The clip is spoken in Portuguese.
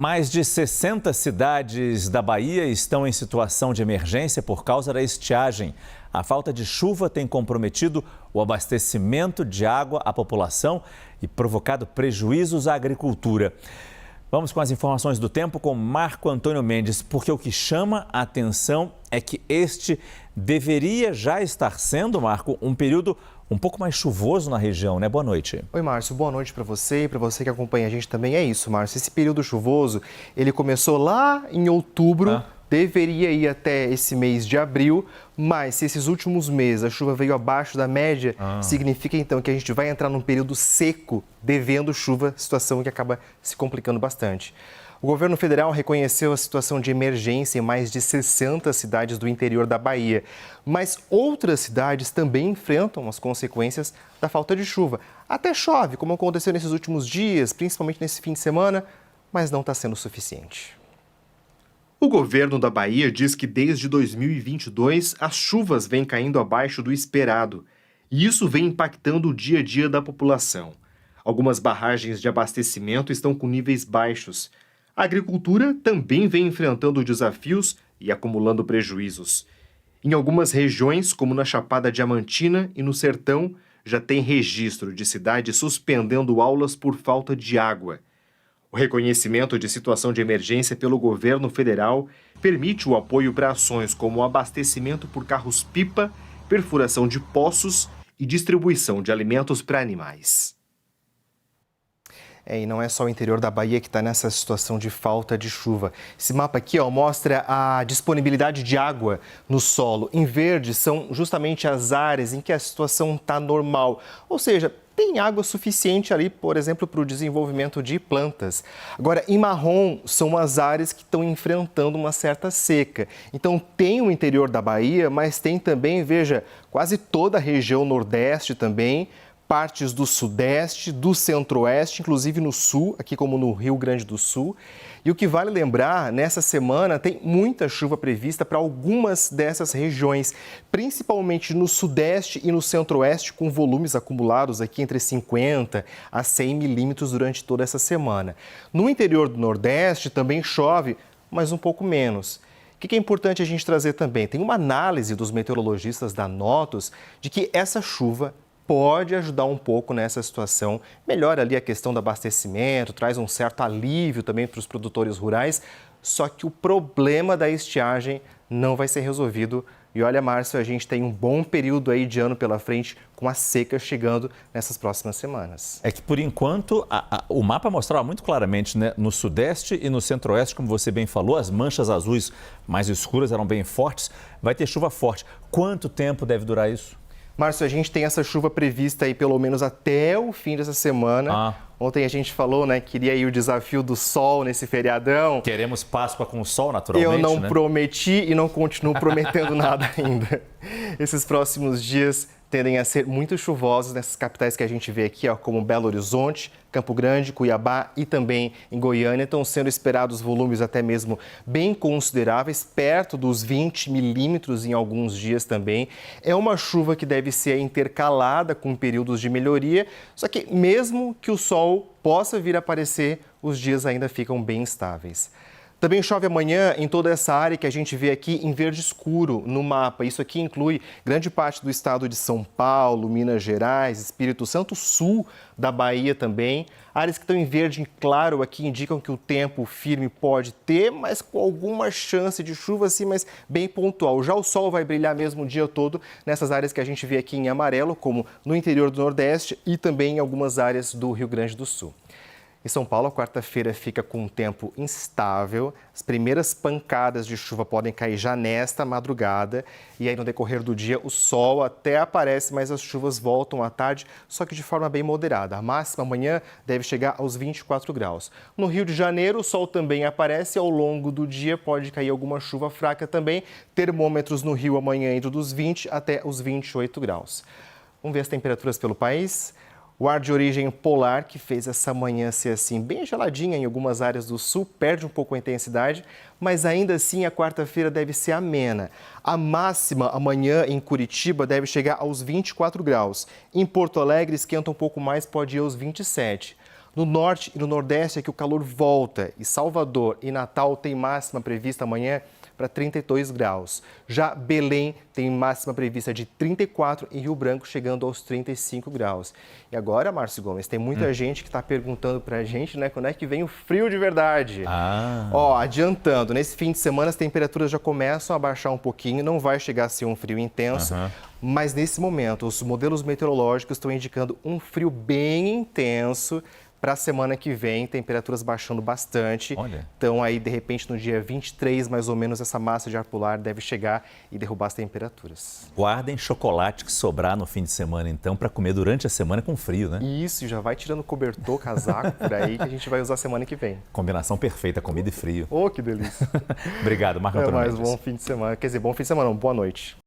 Mais de 60 cidades da Bahia estão em situação de emergência por causa da estiagem. A falta de chuva tem comprometido o abastecimento de água à população e provocado prejuízos à agricultura. Vamos com as informações do tempo com Marco Antônio Mendes, porque o que chama a atenção é que este deveria já estar sendo, Marco, um período um pouco mais chuvoso na região, né? Boa noite. Oi, Márcio. Boa noite para você e para você que acompanha a gente também. É isso, Márcio. Esse período chuvoso, ele começou lá em outubro, deveria ir até esse mês de abril, mas se esses últimos meses a chuva veio abaixo da média, significa então que a gente vai entrar num período seco, devendo chuva, situação que acaba se complicando bastante. O governo federal reconheceu a situação de emergência em mais de 60 cidades do interior da Bahia, mas outras cidades também enfrentam as consequências da falta de chuva. Até chove, como aconteceu nesses últimos dias, principalmente nesse fim de semana, mas não está sendo suficiente. O governo da Bahia diz que desde 2022 as chuvas vêm caindo abaixo do esperado e isso vem impactando o dia a dia da população. Algumas barragens de abastecimento estão com níveis baixos. A agricultura também vem enfrentando desafios e acumulando prejuízos. Em algumas regiões, como na Chapada Diamantina e no Sertão, já tem registro de cidades suspendendo aulas por falta de água. O reconhecimento de situação de emergência pelo governo federal permite o apoio para ações como o abastecimento por carros-pipa, perfuração de poços e distribuição de alimentos para animais. E não é só o interior da Bahia que está nessa situação de falta de chuva. Esse mapa aqui mostra a disponibilidade de água no solo. Em verde são justamente as áreas em que a situação está normal. Ou seja, tem água suficiente ali, por exemplo, para o desenvolvimento de plantas. Agora, em marrom são as áreas que estão enfrentando uma certa seca. Então, tem o interior da Bahia, mas tem também, veja, quase toda a região nordeste também, partes do sudeste, do centro-oeste, inclusive no sul, aqui como no Rio Grande do Sul. E o que vale lembrar, nessa semana tem muita chuva prevista para algumas dessas regiões, principalmente no sudeste e no centro-oeste, com volumes acumulados aqui entre 50 a 100 milímetros durante toda essa semana. No interior do nordeste também chove, mas um pouco menos. O que é importante a gente trazer também? Tem uma análise dos meteorologistas da Notos de que essa chuva pode ajudar um pouco nessa situação, melhora ali a questão do abastecimento, traz um certo alívio também para os produtores rurais, só que o problema da estiagem não vai ser resolvido. E olha, Márcio, a gente tem um bom período aí de ano pela frente, com a seca chegando nessas próximas semanas. É que, por enquanto, o mapa mostrava muito claramente, né? No sudeste e no centro-oeste, como você bem falou, as manchas azuis mais escuras eram bem fortes, vai ter chuva forte. Quanto tempo deve durar isso? Márcio, a gente tem essa chuva prevista aí pelo menos até o fim dessa semana. Ontem a gente falou, né, queria aí o desafio do sol nesse feriadão. Queremos Páscoa com sol, naturalmente, Eu não né? prometi e não continuo prometendo nada ainda. Esses próximos dias tendem a ser muito chuvosos nessas capitais que a gente vê aqui, como Belo Horizonte, Campo Grande, Cuiabá e também em Goiânia. Estão sendo esperados volumes até mesmo bem consideráveis, perto dos 20 milímetros em alguns dias também. É uma chuva que deve ser intercalada com períodos de melhoria, só que mesmo que o sol possa vir a aparecer, os dias ainda ficam bem instáveis. Também chove amanhã em toda essa área que a gente vê aqui em verde escuro no mapa. Isso aqui inclui grande parte do estado de São Paulo, Minas Gerais, Espírito Santo, sul da Bahia também. Áreas que estão em verde claro aqui indicam que o tempo firme pode ter, mas com alguma chance de chuva, assim, mas bem pontual. Já o sol vai brilhar mesmo o dia todo nessas áreas que a gente vê aqui em amarelo, como no interior do Nordeste e também em algumas áreas do Rio Grande do Sul. Em São Paulo, a quarta-feira fica com um tempo instável. As primeiras pancadas de chuva podem cair já nesta madrugada. E aí, no decorrer do dia, o sol até aparece, mas as chuvas voltam à tarde, só que de forma bem moderada. A máxima amanhã deve chegar aos 24 graus. No Rio de Janeiro, o sol também aparece. Ao longo do dia, pode cair alguma chuva fraca também. Termômetros no Rio amanhã entre os 20 até os 28 graus. Vamos ver as temperaturas pelo país. O ar de origem polar, que fez essa manhã ser assim bem geladinha em algumas áreas do sul, perde um pouco a intensidade, mas ainda assim a quarta-feira deve ser amena. A máxima amanhã em Curitiba deve chegar aos 24 graus. Em Porto Alegre esquenta um pouco mais, pode ir aos 27. No norte e no nordeste é que o calor volta. E Salvador e Natal tem máxima prevista amanhã para 32 graus. Já Belém tem máxima prevista de 34 e Rio Branco chegando aos 35 graus. E agora, Márcio Gomes, tem muita gente que está perguntando para a gente, né, quando é que vem o frio de verdade. Ó, adiantando, nesse fim de semana as temperaturas já começam a baixar um pouquinho, não vai chegar a ser um frio intenso, mas nesse momento os modelos meteorológicos estão indicando um frio bem intenso. Para a semana que vem, temperaturas baixando bastante. Olha. Então, aí, de repente, no dia 23, mais ou menos, essa massa de ar polar deve chegar e derrubar as temperaturas. Guardem chocolate que sobrar no fim de semana, então, para comer durante a semana com frio, né? Isso, já vai tirando cobertor, casaco por aí, que a gente vai usar semana que vem. Combinação perfeita, comida e frio. Oh, que delícia. Obrigado, Marco É Antônio mais Mendes. bom fim de semana. Quer dizer, bom fim de semana, não, boa noite.